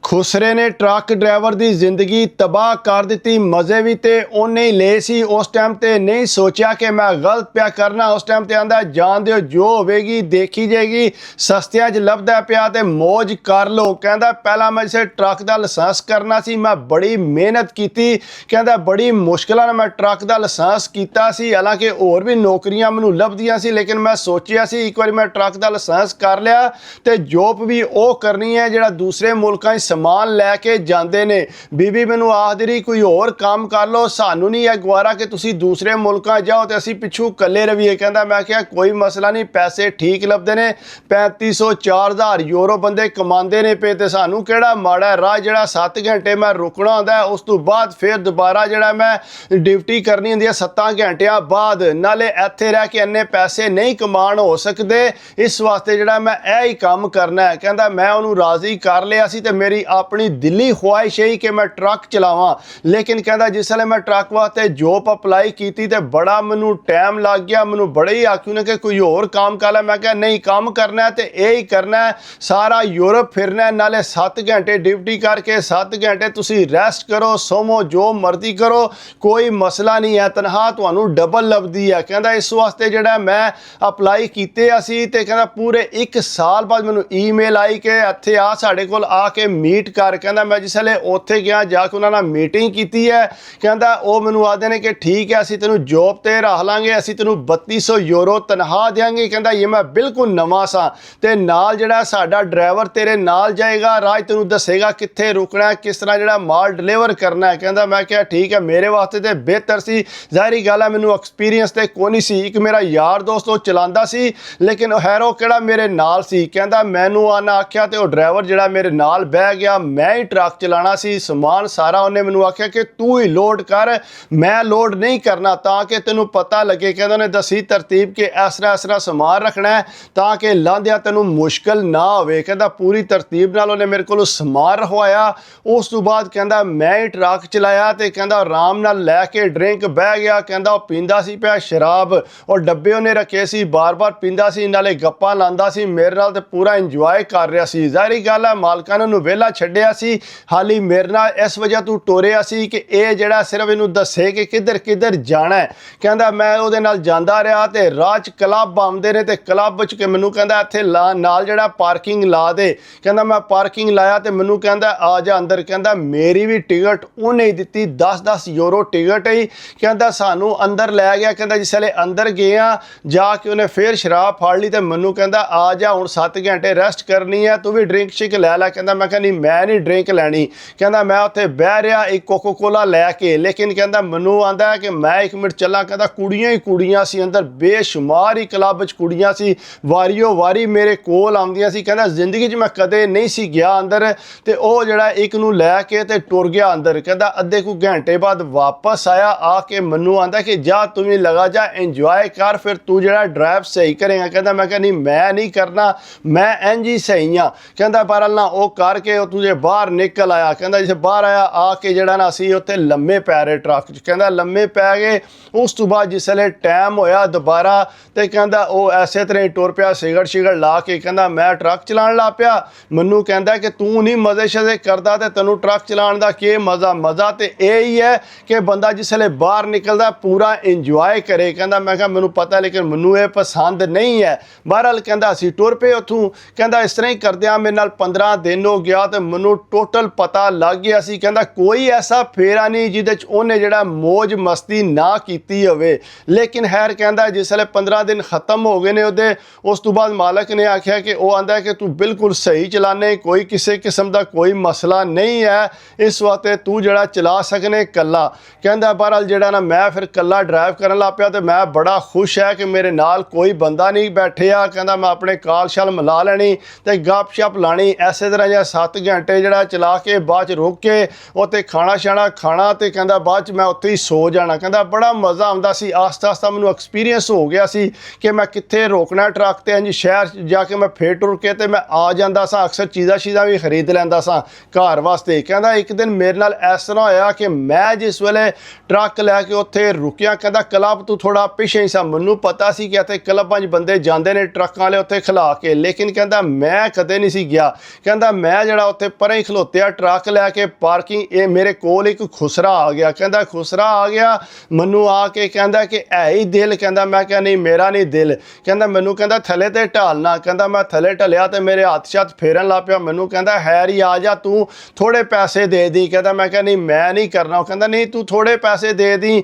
ਖੁਸਰੇ ਨੇ truck driver ਦੀ ਜ਼ਿੰਦਗੀ ਤਬਾਹ ਕਰ ਦਿੱਤੀ। ਮਜ਼ੇ ਵੀ ਤੇ ਉਹਨੇ ਹੀ ਲਏ ਸੀ। ਉਸ ਟਾਈਮ ਤੇ ਨਹੀਂ ਸੋਚਿਆ ਕਿ ਮੈਂ ਗਲਤ ਪਿਆ ਕਰਨਾ। ਉਸ ਟਾਈਮ ਤੇ ਆਂਦਾ ਜਾਣ ਦਿਓ, ਜੋ ਹੋਵੇਗੀ ਦੇਖੀ ਜਾਏਗੀ। ਸਸਤਿਆਂ 'ਚ ਲੱਭਦਾ ਪਿਆ ਤੇ ਮੌਜ ਕਰ ਲਓ। ਕਹਿੰਦਾ ਪਹਿਲਾਂ ਮੈਂ ਇਸੇ ਟਰੱਕ ਦਾ ਲਾਇਸੈਂਸ ਕਰਨਾ ਸੀ, ਮੈਂ ਬੜੀ ਮਿਹਨਤ ਕੀਤੀ। ਕਹਿੰਦਾ ਬੜੀ ਮੁਸ਼ਕਲਾਂ ਨਾਲ ਮੈਂ ਟਰੱਕ ਦਾ ਲਾਇਸੈਂਸ ਕੀਤਾ ਸੀ। ਹਾਲਾਂਕਿ ਹੋਰ ਵੀ ਨੌਕਰੀਆਂ ਮੈਨੂੰ ਲੱਭਦੀਆਂ ਸੀ, ਲੇਕਿਨ ਮੈਂ ਸੋਚਿਆ ਸੀ ਇੱਕ ਵਾਰੀ ਮੈਂ ਟਰੱਕ ਦਾ ਲਾਇਸੈਂਸ ਕਰ ਲਿਆ ਤੇ ਜੋਬ ਵੀ ਉਹ ਕਰਨੀ ਹੈ ਜਿਹੜਾ ਦੂਸਰੇ ਮੁਲਕਾਂ 'ਚ ਸਮਾਨ ਲੈ ਕੇ ਜਾਂਦੇ ਨੇ। ਬੀਬੀ ਮੈਨੂੰ ਆਖਦੀ ਰਹੀ ਕੋਈ ਹੋਰ ਕੰਮ ਕਰ ਲਓ, ਸਾਨੂੰ ਨਹੀਂ ਇਹ ਗਵਾਰਾ ਕਿ ਤੁਸੀਂ ਦੂਸਰੇ ਮੁਲਕਾਂ ਜਾਓ ਤੇ ਅਸੀਂ ਪਿੱਛੋਂ ਇਕੱਲੇ ਰਹੀਏ। ਕਹਿੰਦਾ ਮੈਂ ਕਿਹਾ ਕੋਈ ਮਸਲਾ ਨਹੀਂ, ਪੈਸੇ ਠੀਕ ਲੱਭਦੇ ਨੇ। 3500 4000 ਯੂਰੋ ਬੰਦੇ ਕਮਾਉਂਦੇ ਨੇ ਪਏ ਤੇ ਸਾਨੂੰ ਕਿਹੜਾ ਮਾੜਾ ਰਾਹ ਜਿਹੜਾ 7 ਘੰਟੇ ਮੈਂ ਰੁਕਣਾ ਹੁੰਦਾ। ਉਸ ਤੋਂ ਬਾਅਦ ਫਿਰ ਦੁਬਾਰਾ ਜਿਹੜਾ ਮੈਂ ਡਿਊਟੀ ਕਰਨੀ ਹੁੰਦੀ ਹੈ 7 ਘੰਟਿਆਂ ਬਾਅਦ। ਨਾਲੇ ਇੱਥੇ ਰਹਿ ਕੇ ਇੰਨੇ ਪੈਸੇ ਨਹੀਂ ਕਮਾਣ ਹੋ ਸਕਦੇ, ਇਸ ਵਾਸਤੇ ਜਿਹੜਾ ਮੈਂ ਇਹ ਹੀ ਕੰਮ ਕਰਨਾ ਹੈ। ਕਹਿੰਦਾ ਮੈਂ ਉਹਨੂੰ ਰਾਜ਼ੀ ਕਰ ਲਿਆ ਸੀ ਤੇ ਮੇਰੀ ਆਪਣੀ ਦਿਲੀ ਖੁਆਇਸ਼ ਹੈ ਕਿ ਮੈਂ ਟਰੱਕ ਚਲਾਵਾਂ। ਲੇਕਿਨ ਕਹਿੰਦਾ ਜਿਸ ਵੇਲੇ ਮੈਂ ਟਰੱਕ ਵਾਸਤੇ ਜੋਬ ਅਪਲਾਈ ਕੀਤੀ ਤੇ ਬੜਾ ਮੈਨੂੰ ਟਾਈਮ ਲੱਗ ਗਿਆ। ਮੈਨੂੰ ਬੜੇ ਹੀ ਆਖੂ ਨੇ ਕਿ ਕੋਈ ਹੋਰ ਕੰਮ ਕਰ ਲੈ। ਮੈਂ ਕਿਹਾ ਨਹੀਂ, ਕੰਮ ਕਰਨਾ ਤੇ ਇਹ ਹੀ ਕਰਨਾ ਹੈ। ਸਾਰਾ ਯੂਰਪ ਫਿਰਨਾ, ਨਾਲੇ 7 ਘੰਟੇ ਡਿਊਟੀ ਕਰਕੇ 7 ਘੰਟੇ ਤੁਸੀਂ ਰੈਸਟ ਕਰੋ, ਸੋਵੋ, ਜੋ ਮਰਜ਼ੀ ਕਰੋ, ਕੋਈ ਮਸਲਾ ਨਹੀਂ ਹੈ। ਤਨਖਾਹ ਤੁਹਾਨੂੰ ਡਬਲ ਲੱਭਦੀ ਹੈ। ਕਹਿੰਦਾ ਇਸ ਵਾਸਤੇ ਜਿਹੜਾ ਮੈਂ ਅਪਲਾਈ ਕੀਤੇ ਅਸੀਂ ਤੇ ਕਹਿੰਦਾ ਪੂਰੇ 1 ਸਾਲ ਬਾਅਦ ਮੈਨੂੰ ਈਮੇਲ ਆਈ ਕਿ ਇੱਥੇ ਆ, ਸਾਡੇ ਕੋਲ ਆ ਕੇ ਮੀਟ ਕਰ। ਕਹਿੰਦਾ ਮੈਂ ਜਿਸ ਵੇਲੇ ਉੱਥੇ ਗਿਆ ਜਾ ਕੇ ਉਹਨਾਂ ਨਾਲ ਮੀਟਿੰਗ ਕੀਤੀ ਹੈ। ਕਹਿੰਦਾ ਉਹ ਮੈਨੂੰ ਆਖਦੇ ਨੇ ਕਿ ਠੀਕ ਹੈ, ਅਸੀਂ ਤੈਨੂੰ ਜੋਬ ਤੇ ਰੱਖ ਲਾਂਗੇ, ਅਸੀਂ ਤੈਨੂੰ 3200 ਯੂਰੋ ਤਨਖਾਹ ਦਿਆਂਗੇ। ਕਹਿੰਦਾ ਇਹ ਮੈਂ ਬਿਲਕੁਲ ਨਵਾਂ ਸਾਂ ਤੇ ਨਾਲ ਜਿਹੜਾ ਸਾਡਾ ਡਰਾਈਵਰ ਤੇਰੇ ਨਾਲ ਜਾਏਗਾ, ਰਾਜ ਤੈਨੂੰ ਦੱਸੇਗਾ ਕਿੱਥੇ ਰੁਕਣਾ, ਕਿਸ ਤਰ੍ਹਾਂ ਜਿਹੜਾ ਮਾਲ ਡਿਲੀਵਰ ਕਰਨਾ ਹੈ। ਕਹਿੰਦਾ ਮੈਂ ਕਿਹਾ ਠੀਕ ਹੈ, ਮੇਰੇ ਵਾਸਤੇ ਤੇ ਬਿਹਤਰ ਸੀ। ਜ਼ਾਹਿਰੀ ਗੱਲ ਹੈ ਮੈਨੂੰ ਐਕਸਪੀਰੀਅੰਸ ਤੇ ਕੋਈ ਨਹੀਂ ਸੀ। ਇੱਕ ਮੇਰਾ ਯਾਰ ਦੋਸਤ ਉਹ ਚਲਾਉਂਦਾ ਸੀ, ਲੇਕਿਨ ਹੈਰੋ ਕਿਹੜਾ ਮੇਰੇ ਨਾਲ ਸੀ। ਕਹਿੰਦਾ ਮੈਨੂੰ ਆਨਾ ਆਖਿਆ ਤੇ ਉਹ ਡਰਾਈਵਰ ਜਿਹੜਾ ਮੇਰੇ ਨਾਲ ਬਹਿ ਗਿਆ। ਮੈਂ ਹੀ ਟਰੱਕ ਚਲਾਉਣਾ ਸੀ, ਸਮਾਨ ਸਾਰਾ ਉਹਨੇ ਮੈਨੂੰ ਆਖਿਆ ਕਿ ਤੂੰ ਹੀ ਲੋਡ ਕਰ, ਮੈਂ ਲੋਡ ਨਹੀਂ ਕਰਨਾ, ਤਾਂ ਕਿ ਤੈਨੂੰ ਪਤਾ ਲੱਗੇ। ਕਹਿੰਦਾ ਉਹਨੇ ਦੱਸੀ ਤਰਤੀਬ ਕਿ ਇਸ ਤਰ੍ਹਾਂ ਸਮਾਨ ਰੱਖਣਾ ਹੈ ਤਾਂ ਕਿ ਲਾਂਦਿਆਂ ਤੈਨੂੰ ਮੁਸ਼ਕਲ ਨਾ ਹੋਵੇ। ਕਹਿੰਦਾ ਪੂਰੀ ਤਰਤੀਬ ਨਾਲ ਉਹਨੇ ਮੇਰੇ ਕੋਲੋਂ ਸਮਾਨ ਰਖਵਾਇਆ। ਉਸ ਤੋਂ ਬਾਅਦ ਕਹਿੰਦਾ ਮੈਂ ਹੀ ਟਰੱਕ ਚਲਾਇਆ ਤੇ ਕਹਿੰਦਾ ਆਰਾਮ ਨਾਲ ਲੈ ਕੇ ਡਰਿੰਕ ਬਹਿ ਗਿਆ। ਕਹਿੰਦਾ ਉਹ ਪੀਂਦਾ ਸੀ ਪਿਆ ਸ਼ਰਾਬ, ਉਹ ਡੱਬੇ ਉਹਨੇ ਰੱਖੇ ਸੀ, ਬਾਰ-ਬਾਰ ਪੀਂਦਾ ਸੀ, ਨਾਲੇ ਗੱਪਾਂ ਲਾਉਂਦਾ ਸੀ ਮੇਰੇ ਨਾਲ ਤੇ ਪੂਰਾ ਇੰਜੋਏ ਕਰ ਰਿਹਾ ਸੀ। ਜ਼ਾਹਿਰੀ ਗੱਲ ਹੈ ਮਾਲਕਾਂ ਨੇ ਉਹਨੂੰ ਵਿਹਲਾ ਛੱਡਿਆ ਸੀ, ਹਾਲੀ ਮੇਰੇ ਨਾਲ ਇਸ ਵਜ੍ਹਾ ਤੋਂ ਟੋਰਿਆ ਸੀ ਕਿ ਇਹ ਜਿਹੜਾ ਸਿਰਫ ਇਹਨੂੰ ਦੱਸੇ ਕਿ ਕਿੱਧਰ ਜਾਣਾ ਹੈ। ਕਹਿੰਦਾ ਮੈਂ ਉਹਦੇ ਨਾਲ ਜਾਂਦਾ ਰਿਹਾ ਤੇ ਰਾਹ 'ਚ ਕਲੱਬ ਆਉਂਦੇ ਨੇ ਤੇ ਕਲੱਬ 'ਚ ਕਿ ਮੈਨੂੰ ਕਹਿੰਦਾ ਇੱਥੇ ਨਾਲ ਜਿਹੜਾ ਪਾਰਕਿੰਗ ਲਾ ਦੇ। ਕਹਿੰਦਾ ਮੈਂ ਪਾਰਕਿੰਗ ਲਾਇਆ ਤੇ ਮੈਨੂੰ ਕਹਿੰਦਾ ਆ ਜਾ ਅੰਦਰ। ਕਹਿੰਦਾ ਮੇਰੀ ਵੀ ਟਿਕਟ ਉਹਨੇ ਹੀ ਦਿੱਤੀ, 10-10 ਯੂਰੋ ਟਿਕਟ ਹੀ। ਕਹਿੰਦਾ ਸਾਨੂੰ ਅੰਦਰ ਲੈ ਗਿਆ। ਕਹਿੰਦਾ ਜਿਸ ਵੇਲੇ ਅੰਦਰ ਗਏ ਆ ਜਾ ਕੇ ਉਹਨੇ ਫੇਰ ਸ਼ਰਾਬ ਫੜ ਲਈ ਤੇ ਮੈਨੂੰ ਕਹਿੰਦਾ ਆ ਜਾ ਹੁਣ 7 ਘੰਟੇ ਰੈਸਟ ਕਰਨੀ ਹੈ, ਤੂੰ ਵੀ ਡਰਿੰਕ ਸ਼ਿਕ ਲੈ ਲੈ। ਕਹਿੰਦਾ ਮੈਂ ਕਿਹਾ ਨਹੀਂ, ਮੈਂ ਨਹੀਂ ਡਰਿੰਕ ਲੈਣੀ। ਕਹਿੰਦਾ ਮੈਂ ਉੱਥੇ ਬਹਿ ਰਿਹਾ ਇੱਕ ਕੋਕੋ ਕੋਲਾ ਲੈ ਕੇ, ਲੇਕਿਨ ਕਹਿੰਦਾ ਮੈਨੂੰ ਆਂਦਾ ਕਿ ਮੈਂ 1 ਮਿੰਟ ਚੱਲਾਂ। ਕਹਿੰਦਾ ਕੁੜੀਆਂ ਹੀ ਕੁੜੀਆਂ ਸੀ ਅੰਦਰ, ਬੇਸ਼ੁਮਾਰ ਹੀ ਕਲੱਬ 'ਚ ਕੁੜੀਆਂ ਸੀ, ਵਾਰੀਓ ਵਾਰੀ ਮੇਰੇ ਕੋਲ ਆਉਂਦੀਆਂ ਸੀ। ਕਹਿੰਦਾ ਜ਼ਿੰਦਗੀ 'ਚ ਮੈਂ ਕਦੇ ਨਹੀਂ ਸੀ ਗਿਆ ਅੰਦਰ ਤੇ ਉਹ ਜਿਹੜਾ ਇੱਕ ਨੂੰ ਲੈ ਕੇ ਤੇ ਟੁਰ ਗਿਆ ਅੰਦਰ। ਕਹਿੰਦਾ ਅੱਧੇ ਕੁ ਘੰਟੇ ਬਾਅਦ ਵਾਪਸ ਆਇਆ, ਆ ਕੇ ਮੈਨੂੰ ਆਂਦਾ ਕਿ ਜਾ ਤੂੰ ਵੀ ਲਗਾ ਜਾ, ਇੰਜੋਏ ਕਰ, ਫਿਰ ਤੂੰ ਜਿਹੜਾ ਡਰਾਈਵ ਸਹੀ ਕਰੇਗਾ। ਕਹਿੰਦਾ ਮੈਂ ਕਿਹਾ ਨਹੀਂ, ਮੈਂ ਨਹੀਂ ਕਰਨਾ, ਮੈਂ ਇੰਝ ਹੀ ਸਹੀ ਹਾਂ। ਕਹਿੰਦਾ ਬਹਰਹਾਲ ਨਾ ਉਹ ਕਰਕੇ ਉਹ ਤੁਝੇ ਬਾਹਰ ਨਿਕਲ ਆਇਆ। ਕਹਿੰਦਾ ਜਿੱਥੇ ਬਾਹਰ ਆਇਆ ਆ ਕੇ ਜਿਹੜਾ ਨਾ ਅਸੀਂ ਉੱਥੇ ਲੰਮੇ ਪੈ ਰਹੇ ਟਰੱਕ 'ਚ। ਕਹਿੰਦਾ ਲੰਮੇ ਪੈ ਗਏ। ਉਸ ਤੋਂ ਬਾਅਦ ਜਿਸ ਵੇਲੇ ਟਾਈਮ ਹੋਇਆ ਦੁਬਾਰਾ ਤੇ ਕਹਿੰਦਾ ਉਹ ਐਸੇ ਤਰ੍ਹਾਂ ਹੀ ਟੁਰ ਪਿਆ ਸਿਗਰਟ ਲਾ ਕੇ। ਕਹਿੰਦਾ ਮੈਂ ਟਰੱਕ ਚਲਾਉਣ ਲੱਗ ਪਿਆ। ਮੈਨੂੰ ਕਹਿੰਦਾ ਕਿ ਤੂੰ ਨਹੀਂ ਮਜ਼ੇ ਸ਼ਜ਼ੇ ਕਰਦਾ ਤੇ ਤੈਨੂੰ ਟਰੱਕ ਚਲਾਉਣ ਦਾ ਕੀ ਮਜ਼ਾ ਤੇ ਇਹ ਹੀ ਹੈ ਕਿ ਬੰਦਾ ਜਿਸ ਵੇਲੇ ਬਾਹਰ ਨਿਕਲਦਾ ਪੂਰਾ ਇੰਜੋਏ ਕਰੇ। ਕਹਿੰਦਾ ਮੈਂ ਕਿਹਾ ਮੈਨੂੰ ਪਤਾ, ਲੇਕਿਨ ਮੈਨੂੰ ਇਹ ਪਸੰਦ ਨਹੀਂ ਹੈ। ਬਹਰਹਾਲ ਕਹਿੰਦਾ ਅਸੀਂ ਟੁਰ ਪਏ ਉੱਥੋਂ। ਕਹਿੰਦਾ ਇਸ ਤਰ੍ਹਾਂ ਹੀ ਕਰਦਿਆਂ ਮੇਰੇ ਨਾਲ 15 ਦਿਨ ਹੋ ਗਿਆ ਤੇ ਮੈਨੂੰ ਟੋਟਲ ਪਤਾ ਲੱਗ ਗਿਆ ਸੀ। ਕਹਿੰਦਾ ਕੋਈ ਐਸਾ ਫੇਰਾ ਨਹੀਂ ਜਿਹਦੇ 'ਚ ਉਹਨੇ ਜਿਹੜਾ ਮੌਜ ਮਸਤੀ ਨਾ ਕੀਤੀ ਹੋਵੇ। ਲੇਕਿਨ ਖੈਰ ਕਹਿੰਦਾ ਜਿਸ ਵੇਲੇ 15 ਦਿਨ ਖਤਮ ਹੋ ਗਏ ਨੇ ਉਹਦੇ, ਉਸ ਤੋਂ ਬਾਅਦ ਮਾਲਕ ਨੇ ਆਖਿਆ ਕਿ ਉਹ ਆਂਦਾ ਕਿ ਤੂੰ ਬਿਲਕੁਲ ਸਹੀ ਚਲਾਨੇ, ਕੋਈ ਕਿਸੇ ਕਿਸਮ ਦਾ ਕੋਈ ਮਸਲਾ ਨਹੀਂ ਹੈ, ਇਸ ਵਾਸਤੇ ਤੂੰ ਜਿਹੜਾ ਚਲਾ ਸਕਨੇ ਕੱਲਾ। ਕਹਿੰਦਾ ਬਹਰਹਾਲ ਜਿਹੜਾ ਨਾ ਮੈਂ ਫਿਰ ਕੱਲਾ ਡਰਾਈਵ ਕਰਨ ਲੱਗ ਪਿਆ ਤੇ ਮੈਂ ਬੜਾ ਖੁਸ਼ ਹੈ ਕਿ ਮੇਰੇ ਨਾਲ ਕੋਈ ਬੰਦਾ ਨਹੀਂ ਬੈਠਿਆ। ਕਹਿੰਦਾ ਮੈਂ ਆਪਣੇ ਕਾਲ ਸ਼ਾਲ ਮਿਲਾ ਲੈਣੀ ਤੇ ਗੱਪ ਸ਼ਪ ਲਾਣੀ। ਐਸੇ ਤਰ੍ਹਾਂ ਜਿਹਾ 7 ਘੰਟੇ ਜਿਹੜਾ ਚਲਾ ਕੇ ਬਾਅਦ 'ਚ ਰੁਕ ਕੇ ਉੱਥੇ ਖਾਣਾ ਛਾਣਾ ਖਾਣਾ ਤੇ ਕਹਿੰਦਾ ਬਾਅਦ 'ਚ ਮੈਂ ਉੱਥੇ ਹੀ ਸੋ ਜਾਣਾ। ਕਹਿੰਦਾ ਬੜਾ ਮਜ਼ਾ ਆਉਂਦਾ ਸੀ। ਆਸਤਾ ਮੈਨੂੰ ਐਕਸਪੀਰੀਅੰਸ ਹੋ ਗਿਆ ਸੀ ਕਿ ਮੈਂ ਕਿੱਥੇ ਰੋਕਣਾ ਟਰੱਕ ਤੇ, ਇੰਝ ਸ਼ਹਿਰ ਜਾ ਕੇ ਮੈਂ ਫੇਰ ਟੁਰ ਕੇ ਤੇ ਮੈਂ ਆ ਜਾਂਦਾ ਸਾਂ। ਅਕਸਰ ਚੀਜ਼ਾਂ ਵੀ ਖਰੀਦ ਲੈਂਦਾ ਸਾਂ ਘਰ ਵਾਸਤੇ। ਕਹਿੰਦਾ ਇੱਕ ਦਿਨ ਮੇਰੇ ਨਾਲ ਇਸ ਤਰ੍ਹਾਂ ਹੋਇਆ ਕਿ ਮੈਂ ਜਿਸ ਵੇਲੇ ਟਰੱਕ ਲੈ ਕੇ ਉੱਥੇ ਰੁਕਿਆ, ਕਹਿੰਦਾ ਕਲੱਬ ਤੋਂ ਥੋੜਾ ਪਿੱਛੇ ਹੀ ਸਾਂ। ਮੈਨੂੰ ਪਤਾ ਸੀ ਕਿ ਇੱਥੇ ਕਲੱਬਾਂ 'ਚ ਬੰਦੇ ਜਾਂਦੇ ਨੇ ਟਰੱਕਾਂ ਵਾਲੇ ਉੱਥੇ ਖਿਲਾ ਕੇ, ਲੇਕਿਨ ਕਹਿੰਦਾ ਮੈਂ ਕਦੇ ਨਹੀਂ ਸੀ ਗਿਆ। ਕਹਿੰਦਾ ਮੈਂ ਜਿਹੜਾ ਉੱਥੇ ਪਰੇ ਹੀ ਖਲੋਤਿਆ ਟਰੱਕ ਲੈ ਕੇ ਪਾਰਕਿੰਗ, ਇਹ ਮੇਰੇ ਕੋਲ ਇੱਕ ਖੁਸਰਾ ਆ ਗਿਆ। ਕਹਿੰਦਾ ਖੁਸਰਾ ਆ ਗਿਆ, ਮੈਨੂੰ ਆ ਕੇ ਕਹਿੰਦਾ ਕਿ ਹੈ ਹੀ ਦਿਲ। ਕਹਿੰਦਾ ਮੈਂ ਕਿਹਾ ਨਹੀਂ ਮੇਰਾ ਨਹੀਂ ਦਿਲ। ਕਹਿੰਦਾ ਮੈਨੂੰ ਕਹਿੰਦਾ ਥੱਲੇ ਤੇ ਢਾਲਣਾ। ਕਹਿੰਦਾ ਮੈਂ ਥੱਲੇ ਢਲਿਆ ਤੇ ਮੇਰੇ ਹੱਥ ਛੱਤ ਫੇਰਨ ਲੱਗ ਪਿਆ। ਮੈਨੂੰ ਕਹਿੰਦਾ ਹੈਰੀ ਆ ਜਾ, ਤੂੰ ਥੋੜੇ ਪੈਸੇ ਦੇ ਦੀ। ਕਹਿੰਦਾ ਮੈਂ ਕਿਹਾ ਨਹੀਂ ਮੈਂ ਨਹੀਂ ਕਰਨਾ। ਉਹ ਕਹਿੰਦਾ ਨਹੀਂ ਤੂੰ ਥੋੜੇ ਪੈਸੇ ਦੇ ਦੀ,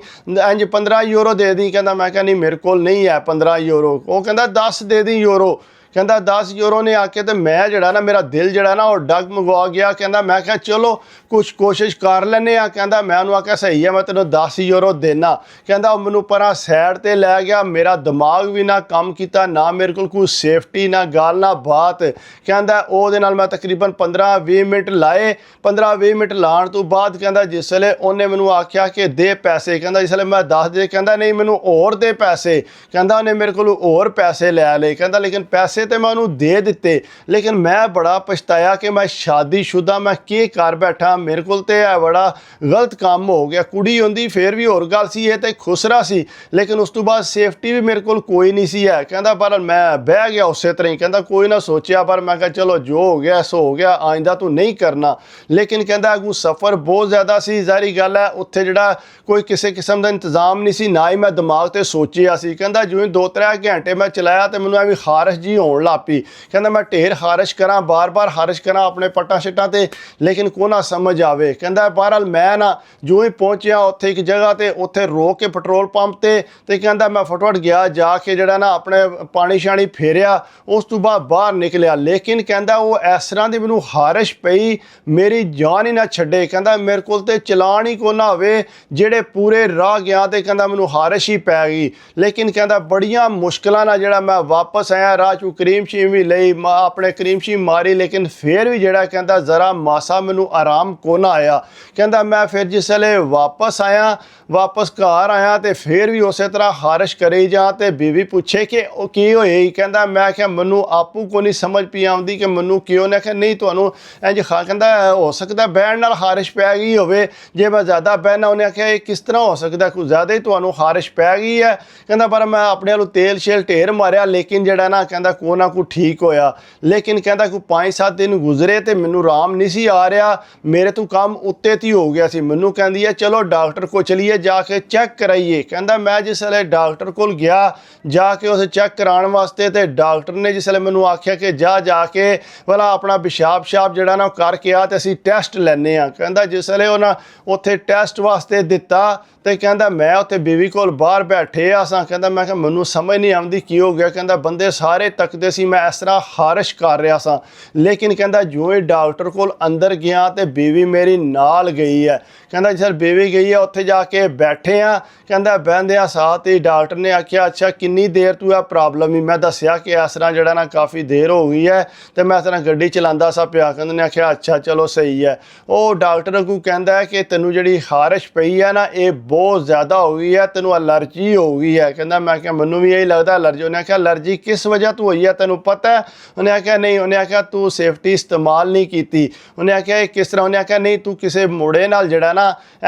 ਇੰਜ 15 ਯੂਰੋ ਦੇ ਦੀ। ਕਹਿੰਦਾ ਮੈਂ ਕਿਹਾ ਨਹੀਂ ਮੇਰੇ ਕੋਲ ਨਹੀਂ ਹੈ 15 ਯੂਰੋ। ਉਹ ਕਹਿੰਦਾ 10 ਦੇ ਦੀ ਯੂਰੋ। ਕਹਿੰਦਾ 10 ਯੂਰੋ ਨੇ ਆ ਕੇ ਤੇ ਮੈਂ ਜਿਹੜਾ ਨਾ ਮੇਰਾ ਦਿਲ ਜਿਹੜਾ ਨਾ ਉਹ ਡਗਮਗਾ ਗਿਆ। ਕਹਿੰਦਾ ਮੈਂ ਕਿਹਾ ਚਲੋ ਕੁਛ ਕੋਸ਼ਿਸ਼ ਕਰ ਲੈਂਦੇ ਆ। ਕਹਿੰਦਾ ਮੈਂ ਉਹਨੂੰ ਆਖਿਆ ਸਹੀ ਹੈ ਮੈਂ ਤੈਨੂੰ 10 ਯੂਰੋ ਦੇਣਾ। ਕਹਿੰਦਾ ਉਹ ਮੈਨੂੰ ਪਰਾਂ ਸਾਈਡ ਤੇ ਲੈ ਗਿਆ। ਮੇਰਾ ਦਿਮਾਗ ਵੀ ਨਾ ਕੰਮ ਕੀਤਾ, ਨਾ ਮੇਰੇ ਕੋਲ ਕੋਈ ਸੇਫਟੀ, ਨਾ ਗੱਲ ਨਾ ਬਾਤ। ਕਹਿੰਦਾ ਉਹਦੇ ਨਾਲ ਮੈਂ ਤਕਰੀਬਨ 15-20 ਮਿੰਟ ਲਾਏ। 15-20 ਮਿੰਟ ਲਾਉਣ ਤੋਂ ਬਾਅਦ ਕਹਿੰਦਾ ਜਿਸ ਵੇਲੇ ਉਹਨੇ ਮੈਨੂੰ ਆਖਿਆ ਕਿ ਦੇ ਪੈਸੇ, ਕਹਿੰਦਾ ਜਿਸ ਵੇਲੇ ਮੈਂ ਦੱਸ ਦੇ, ਕਹਿੰਦਾ ਨਹੀਂ ਮੈਨੂੰ ਹੋਰ ਦੇ ਪੈਸੇ। ਕਹਿੰਦਾ ਉਹਨੇ ਮੇਰੇ ਕੋਲੋਂ ਹੋਰ ਪੈਸੇ ਲੈ ਲਏ। ਕਹਿੰਦਾ ਲੇਕਿਨ ਪੈਸੇ ਤੇ ਮੈਂ ਉਹਨੂੰ ਦੇ ਦਿੱਤੇ, ਲੇਕਿਨ ਮੈਂ ਬੜਾ ਪਛਤਾਇਆ ਕਿ ਮੈਂ ਸ਼ਾਦੀशुदा ਮੈਂ ਕੀ ਕਰ ਬੈਠਾ, ਮੇਰੇ ਕੋਲ ਤੇ ਇਹ ਬੜਾ ਗਲਤ ਕੰਮ ਹੋ ਗਿਆ। ਕੁੜੀ ਹੁੰਦੀ ਫਿਰ ਵੀ ਹੋਰ ਗੱਲ ਸੀ, ਇਹ ਤੇ ਖੁਸਰਾ ਸੀ, ਲੇਕਿਨ ਉਸ ਤੋਂ ਬਾਅਦ ਸੇਫਟੀ ਵੀ ਮੇਰੇ ਕੋਲ ਕੋਈ ਨਹੀਂ ਸੀ ਹੈ। ਕਹਿੰਦਾ ਪਰ ਮੈਂ ਬਹਿ ਗਿਆ ਉਸੇ ਤਰ੍ਹਾਂ ਹੀ। ਕਹਿੰਦਾ ਕੋਈ ਨਾ ਸੋਚਿਆ, ਪਰ ਮੈਂ ਕਿਹਾ ਚਲੋ ਜੋ ਹੋ ਗਿਆ ਸੋ ਹੋ ਗਿਆ, ਆਇੰਦਾ ਤੂੰ ਨਹੀਂ ਕਰਨਾ। ਲੇਕਿਨ ਕਹਿੰਦਾ ਅੱਗੋਂ ਸਫ਼ਰ ਬਹੁਤ ਜ਼ਿਆਦਾ ਸੀ, ਜ਼ਾਹਰੀ ਗੱਲ ਹੈ ਉੱਥੇ ਜਿਹੜਾ ਕੋਈ ਕਿਸੇ ਕਿਸਮ ਦਾ ਇੰਤਜ਼ਾਮ ਨਹੀਂ ਸੀ, ਨਾ ਹੀ ਮੈਂ ਦਿਮਾਗ ਤੇ ਸੋਚਿਆ ਸੀ। ਕਹਿੰਦਾ ਜਿਵੇਂ 2-3 ਘੰਟੇ ਮੈਂ ਚਲਾਇਆ ਤੇ ਮੈਨੂੰ ਐਵੇਂ ਖਾਰਿਸ਼ ਜੀ ਹੋਣ ਲੱਗ ਪਈ। ਕਹਿੰਦਾ ਮੈਂ ਢੇਰ ਖਾਰਿਸ਼ ਕਰਾਂ, ਬਾਰ-ਬਾਰ ਖਾਰਿਸ਼ ਕਰਾਂ ਆਪਣੇ ਪੱਟਾਂ ਛਿੱਟਾਂ ਤੇ, ਲੇਕਿਨ ਕੋ ਨਾ ਸਮਝ ਆਵੇ। ਕਹਿੰਦਾ ਬਹਰਹਾਲ ਮੈਂ ਨਾ ਜੋ ਹੀ ਪਹੁੰਚਿਆ ਉੱਥੇ ਇੱਕ ਜਗ੍ਹਾ ਤੇ, ਉੱਥੇ ਰੋਕ ਕੇ ਪੈਟਰੋਲ ਪੰਪ ਤੇ ਕਹਿੰਦਾ ਮੈਂ ਫਟਾਫਟ ਗਿਆ, ਜਾ ਕੇ ਜਿਹੜਾ ਨਾ ਆਪਣੇ ਪਾਣੀ ਸ਼ਾਣੀ ਫੇਰਿਆ, ਉਸ ਤੋਂ ਬਾਅਦ ਬਾਹਰ ਨਿਕਲਿਆ। ਲੇਕਿਨ ਕਹਿੰਦਾ ਉਹ ਇਸ ਤਰ੍ਹਾਂ ਦੀ ਮੈਨੂੰ ਖਾਰਿਸ਼ ਪਈ, ਮੇਰੀ ਜਾਨ ਹੀ ਨਾ ਛੱਡੇ। ਕਹਿੰਦਾ ਮੇਰੇ ਕੋਲ ਤੇ ਚਲਾਨ ਹੀ ਕੋ ਨਾ ਹੋਵੇ, ਜਿਹੜੇ ਪੂਰੇ ਰਾਹ ਗਿਆ ਤੇ ਕਹਿੰਦਾ ਮੈਨੂੰ ਖਾਰਿਸ਼ ਹੀ ਪੈ ਗਈ। ਲੇਕਿਨ ਕਹਿੰਦਾ ਬੜੀਆਂ ਮੁਸ਼ਕਿਲਾਂ ਨਾਲ ਜਿਹੜਾ ਮੈਂ ਵਾਪਸ ਆਇਆ, ਰਾਹ 'ਚੋਂ ਕਰੀਮ ਸ਼ੀਮ ਵੀ ਲਈ, ਆਪਣੇ ਕਰੀਮ ਸ਼ੀਮ ਮਾਰੀ, ਲੇਕਿਨ ਫਿਰ ਵੀ ਜਿਹੜਾ ਕਹਿੰਦਾ ਜ਼ਰਾ ਮਾਸਾ ਮੈਨੂੰ ਆਰਾਮ ਕੋ ਨਾ ਆਇਆ। ਕਹਿੰਦਾ ਮੈਂ ਫਿਰ ਜਿਸ ਵੇਲੇ ਵਾਪਸ ਆਇਆ, ਵਾਪਸ ਘਰ ਆਇਆ ਤੇ ਫਿਰ ਵੀ ਉਸੇ ਤਰ੍ਹਾਂ ਖਾਰਿਸ਼ ਕਰੀ ਜਾ। ਤੇ ਬੀਵੀ ਪੁੱਛੇ ਕਿ ਉਹ ਕੀ ਹੋਈ। ਕਹਿੰਦਾ ਮੈਂ ਕਿਹਾ ਮੈਨੂੰ ਆਪੂ ਕੋ ਨਹੀਂ ਸਮਝ ਪਈ ਆਉਂਦੀ ਕਿ ਮੈਨੂੰ ਕਿਉਂ। ਨੇ ਕਿਹਾ ਨਹੀਂ ਤੁਹਾਨੂੰ ਇੰਝ ਕਹਿੰਦਾ ਹੋ ਸਕਦਾ ਬਹਿਣ ਨਾਲ ਖਾਰਿਸ਼ ਪੈ ਗਈ ਹੋਵੇ, ਜੇ ਮੈਂ ਜ਼ਿਆਦਾ ਬਹਿਣਾ। ਉਹਨੇ ਆਖਿਆ ਇਹ ਕਿਸ ਤਰ੍ਹਾਂ ਹੋ ਸਕਦਾ, ਕੁਝ ਜ਼ਿਆਦਾ ਹੀ ਤੁਹਾਨੂੰ ਖਾਰਿਸ਼ ਪੈ ਗਈ ਹੈ। ਕਹਿੰਦਾ ਪਰ ਮੈਂ ਆਪਣੇ ਵੱਲੋਂ ਤੇਲ ਸ਼ੇਲ ਢੇਰ ਮਾਰਿਆ, ਲੇਕਿਨ ਜਿਹੜਾ ਨਾ ਕਹਿੰਦਾ ਕੋ ਨਾ ਕੋ ਠੀਕ ਹੋਇਆ। ਲੇਕਿਨ ਕਹਿੰਦਾ ਕੋਈ 5-7 ਦਿਨ ਗੁਜ਼ਰੇ ਤੇ ਮੈਨੂੰ ਆਰਾਮ ਨਹੀਂ ਸੀ ਆ ਰਿਹਾ, ਮੇਰੇ ਤੋਂ ਕੰਮ ਉੱਤੇ ਤੀ ਹੋ ਗਿਆ ਸੀ। ਮੈਨੂੰ ਕਹਿੰਦੀ ਹੈ ਚਲੋ ਡਾਕਟਰ ਕੋ ਚਲੀਏ, ਜਾ ਕੇ ਚੈੱਕ ਕਰਾਈਏ। ਕਹਿੰਦਾ ਮੈਂ ਜਿਸ ਵੇਲੇ ਡਾਕਟਰ ਕੋਲ ਗਿਆ, ਜਾ ਕੇ ਉਸ ਚੈੱਕ ਕਰਾਉਣ ਵਾਸਤੇ, ਤੇ ਡਾਕਟਰ ਨੇ ਜਿਸ ਵੇਲੇ ਮੈਨੂੰ ਆਖਿਆ ਕਿ ਜਾ ਕੇ ਭਲਾ ਆਪਣਾ ਪਿਸ਼ਾਬ ਸ਼ਾਬ ਜਿਹੜਾ ਨਾ ਉਹ ਕਰਕੇ ਆ ਤੇ ਅਸੀਂ ਟੈਸਟ ਲੈਣੇ ਆ। ਕਹਿੰਦਾ ਜਿਸ ਵੇਲੇ ਉਹਨਾਂ ਉੱਥੇ ਟੈਸਟ ਵਾਸਤੇ ਦਿੱਤਾ ਤੇ ਕਹਿੰਦਾ ਮੈਂ ਉੱਥੇ ਬੀਵੀ ਕੋਲ ਬਾਹਰ ਬੈਠੇ ਆ ਸਾਂ। ਕਹਿੰਦਾ ਮੈਂ ਕਿਹਾ ਮੈਨੂੰ ਸਮਝ ਨਹੀਂ ਆਉਂਦੀ ਕੀ ਹੋ ਗਿਆ। ਕਹਿੰਦਾ ਬੰਦੇ ਸਾਰੇ ਤੱਕਦੇ ਸੀ, ਮੈਂ ਇਸ ਤਰ੍ਹਾਂ ਖਾਰਿਸ਼ ਕਰ ਰਿਹਾ ਸਾਂ। ਲੇਕਿਨ ਕਹਿੰਦਾ ਜੋ ਹੀ ਡਾਕਟਰ ਕੋਲ ਅੰਦਰ ਗਿਆ ਤੇ ਬੀਵੀ ਮੇਰੀ ਨਾਲ ਗਈ ਹੈ। ਕਹਿੰਦਾ ਜਿਸ ਬੀਵੀ ਗਈ ਹੈ ਉੱਥੇ ਜਾ ਕੇ ਬੈਠੇ ਆ। ਕਹਿੰਦਾ ਬਹਿੰਦਿਆਂ ਸਾਥ ਹੀ ਡਾਕਟਰ ਨੇ ਆਖਿਆ ਅੱਛਾ ਕਿੰਨੀ ਦੇਰ ਤੂੰ ਇਹ ਪ੍ਰੋਬਲਮ ਹੀ। ਮੈਂ ਦੱਸਿਆ ਕਿ ਇਸ ਤਰ੍ਹਾਂ ਜਿਹੜਾ ਨਾ ਕਾਫੀ ਦੇਰ ਹੋ ਗਈ ਹੈ ਤੇ ਮੈਂ ਇਸ ਤਰ੍ਹਾਂ ਗੱਡੀ ਚਲਾਉਂਦਾ ਸਾ ਪਿਆ। ਕਹਿੰਦੇ ਨੇ ਆਖਿਆ ਅੱਛਾ ਚਲੋ ਸਹੀ ਹੈ। ਉਹ ਡਾਕਟਰ ਨੂੰ ਕਹਿੰਦਾ ਹੈ ਕਿ ਤੈਨੂੰ ਜਿਹੜੀ ਖਾਰਿਸ਼ ਪਈ ਹੈ ਨਾ ਇਹ ਬਹੁਤ ਜ਼ਿਆਦਾ ਹੋ ਗਈ ਹੈ, ਤੈਨੂੰ ਐਲਰਜੀ ਹੋ ਗਈ ਹੈ। ਕਹਿੰਦਾ ਮੈਂ ਕਿਹਾ ਮੈਨੂੰ ਵੀ ਇਹੀ ਲੱਗਦਾ ਐਲਰਜੀ। ਉਹਨੇ ਆਖਿਆ ਐਲਰਜੀ ਕਿਸ ਵਜ੍ਹਾ ਤੋਂ ਹੋਈ ਹੈ ਤੈਨੂੰ ਪਤਾ ਹੈ। ਉਹਨੇ ਆਖਿਆ ਨਹੀਂ। ਉਹਨੇ ਆਖਿਆ ਤੂੰ ਸੇਫਟੀ ਇਸਤੇਮਾਲ ਨਹੀਂ ਕੀਤੀ। ਉਹਨੇ ਆਖਿਆ ਇਹ ਕਿਸ ਤਰ੍ਹਾਂ। ਉਹਨੇ ਆਖਿਆ ਨਹੀਂ ਤੂੰ ਕਿਸੇ ਮੁੰਡੇ ਨਾਲ ਜਿਹੜਾ ਨਾ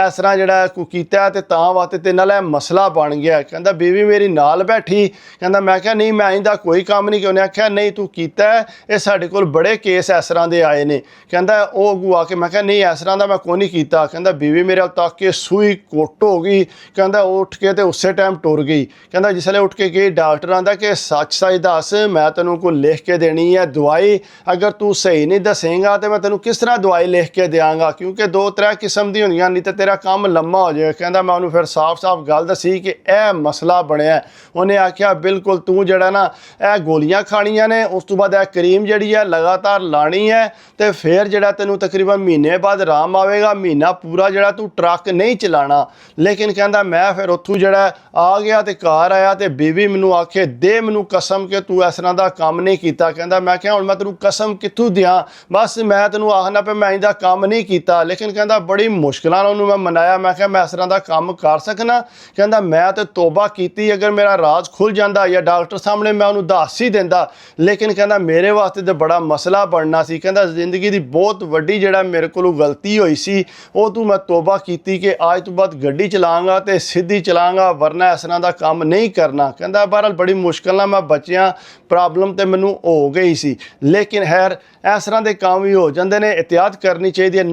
ਇਸ ਤਰ੍ਹਾਂ ਜਿਹੜਾ ਕੋਈ ਕੀਤਾ ਤੇ ਤਾਂ ਵਾਸਤੇ ਤੇ ਨਾਲ ਇਹ ਮਸਲਾ ਬਣ ਗਿਆ। ਕਹਿੰਦਾ ਬੀਵੀ ਮੇਰੀ ਨਾਲ ਬੈਠੀ। ਕਹਿੰਦਾ ਮੈਂ ਕਿਹਾ ਨਹੀਂ ਮੈਂ ਇਹਦਾ ਕੋਈ ਕੰਮ ਨਹੀਂ। ਉਹਨੇ ਆਖਿਆ ਨਹੀਂ ਤੂੰ ਕੀਤਾ, ਇਹ ਸਾਡੇ ਕੋਲ ਬੜੇ ਕੇਸ ਇਸ ਤਰ੍ਹਾਂ ਦੇ ਆਏ ਨੇ। ਕਹਿੰਦਾ ਉਹ ਅੱਗੋਂ ਆ ਕੇ ਮੈਂ ਕਿਹਾ ਨਹੀਂ ਇਸ ਤਰ੍ਹਾਂ ਦਾ ਮੈਂ ਕੋਈ ਨਹੀਂ ਕੀਤਾ। ਕਹਿੰਦਾ ਬੀਵੀ ਮੇਰੇ ਤੱਕ ਕੇ ਸੂਈ ਕੁੱਟ ਹੋ ਗਈ। ਕਹਿੰਦਾ ਉੱਠ ਕੇ ਤੇ ਉਸੇ ਟਾਈਮ ਟੁਰ ਗਈ। ਕਹਿੰਦਾ ਜਿਸ ਵੇਲੇ ਉੱਠ ਕੇ ਗਈ ਡਾਕਟਰ ਆਂਦਾ ਕਿ ਸੱਚ ਦੱਸ, ਮੈਂ ਤੈਨੂੰ ਕੋਈ ਲਿਖ ਕੇ ਦੇਣੀ ਹੈ ਦਵਾਈ, ਅਗਰ ਤੂੰ ਸਹੀ ਨਹੀਂ ਦੱਸੇਂਗਾ ਤੇ ਮੈਂ ਤੈਨੂੰ ਕਿਸ ਤਰ੍ਹਾਂ ਦਵਾਈ ਲਿਖ ਕੇ ਦਿਆਂਗਾ, ਕਿਉਂਕਿ 2-3 ਕਿਸਮ ਦੀ ਹੁੰਦੀਆਂ, ਨਹੀਂ ਤੇ ਤੇਰਾ ਕੰਮ ਲੰਮਾ ਹੋ ਜਾਏਗਾ। ਕਹਿੰਦਾ ਮੈਂ ਉਹਨੂੰ ਫਿਰ ਸਾਫ਼-ਸਾਫ਼ ਗੱਲ ਦੱਸੀ ਕਿ ਇਹ ਮਸਲਾ ਬਣਿਆ। ਉਹਨੇ ਆਖਿਆ ਬਿਲਕੁਲ ਤੂੰ ਜਿਹੜਾ ਨਾ ਇਹ ਗੋਲੀਆਂ ਖਾਣੀਆਂ ਨੇ, ਉਸ ਤੋਂ ਬਾਅਦ ਇਹ ਕਰੀਮ ਜਿਹੜੀ ਹੈ ਲਗਾਤਾਰ ਲਾਣੀ ਹੈ ਤੇ ਫਿਰ ਜਿਹੜਾ ਤੈਨੂੰ ਤਕਰੀਬਨ ਮਹੀਨੇ ਬਾਅਦ ਆਰਾਮ ਆਵੇਗਾ। ਮਹੀਨਾ ਪੂਰਾ ਜਿਹੜਾ ਤੂੰ ਟਰੱਕ ਨਹੀਂ ਚਲਾਣਾ। ਲੇਕਿਨ ਕਹਿੰਦਾ ਮੈਂ ਫਿਰ ਉੱਥੋਂ ਜਿਹੜਾ ਆ ਗਿਆ ਤੇ ਘਰ ਆਇਆ ਤੇ ਬੀਵੀ ਮੈਨੂੰ ਆਖੇ ਦੇ ਮੈਨੂੰ ਕਸਮ ਕਿ ਤੂੰ ਇਸ ਤਰ੍ਹਾਂ ਦਾ ਕੰਮ ਨਹੀਂ ਕੀਤਾ। ਕਹਿੰਦਾ ਮੈਂ ਕਿਹਾ ਹੁਣ ਮੈਂ ਤੈਨੂੰ ਕਸਮ ਕਿੱਥੋਂ ਦਿਆਂ, ਬਸ ਮੈਂ ਤੈਨੂੰ ਆਖਣਾ ਪਿਆ ਮੈਂ ਇਹਦਾ ਕੰਮ ਨਹੀਂ ਕੀਤਾ। ਲੇਕਿਨ ਕਹਿੰਦਾ ਬੜੀ ਮੁਸ਼ਕਿਲਾਂ ਨਾਲ ਉਹਨੂੰ ਮੈਂ ਮਨਾਇਆ। ਮੈਂ ਕਿਹਾ ਮੈਂ ਇਸ ਤਰ੍ਹਾਂ ਦਾ ਕੰਮ ਕਰ ਸਕਣਾ। ਕਹਿੰਦਾ ਮੈਂ ਤੇ ਤੋਬਾ ਕੀਤੀ, ਅਗਰ ਮੇਰਾ ਰਾਜ਼ ਖੁੱਲ ਜਾਂਦਾ ਜਾਂ ਡਾਕਟਰ ਸਾਹਮਣੇ ਮੈਂ ਉਹਨੂੰ ਦੱਸ ਹੀ ਦਿੰਦਾ। ਲੇਕਿਨ ਕਹਿੰਦਾ ਮੇਰੇ ਵਾਸਤੇ ਤਾਂ ਬੜਾ ਮਸਲਾ ਬਣਨਾ ਸੀ। ਕਹਿੰਦਾ ਜ਼ਿੰਦਗੀ ਦੀ ਬਹੁਤ ਵੱਡੀ ਜਿਹੜਾ ਮੇਰੇ ਕੋਲੋਂ ਗਲਤੀ ਹੋਈ ਸੀ, ਉਹ ਤੂੰ ਮੈਂ ਤੋਬਾ ਕੀਤੀ ਕਿ ਅੱਜ ਤੋਂ ਬਾਅਦ ਗੱਡੀ ਚਲਾਂਗਾ ਤੇ ਸਿੱਧੀ ਚਲਾਂਗਾ, ਵਰਨਾ ਇਸ ਤਰ੍ਹਾਂ ਦਾ ਕੰਮ ਨਹੀਂ ਕਰਨਾ। ਕਹਿੰਦਾ ਬਹਰਹਾਲ ਬੜੀ ਮੁਸ਼ਕਲ ਨਾਲ ਮੈਂ ਬਚਿਆ, ਪ੍ਰੋਬਲਮ ਤੇ ਮੈਨੂੰ ਹੋ ਗਈ ਸੀ, ਲੇਕਿਨ ਖੈਰ ਇਸ ਤਰ੍ਹਾਂ ਦੇ ਕੰਮ ਵੀ ਹੋ ਜਾਂਦੇ ਨੇ, ਇਹਤਿਆਤ ਕਰਨੀ ਚਾਹੀਦੀ ਹੈ।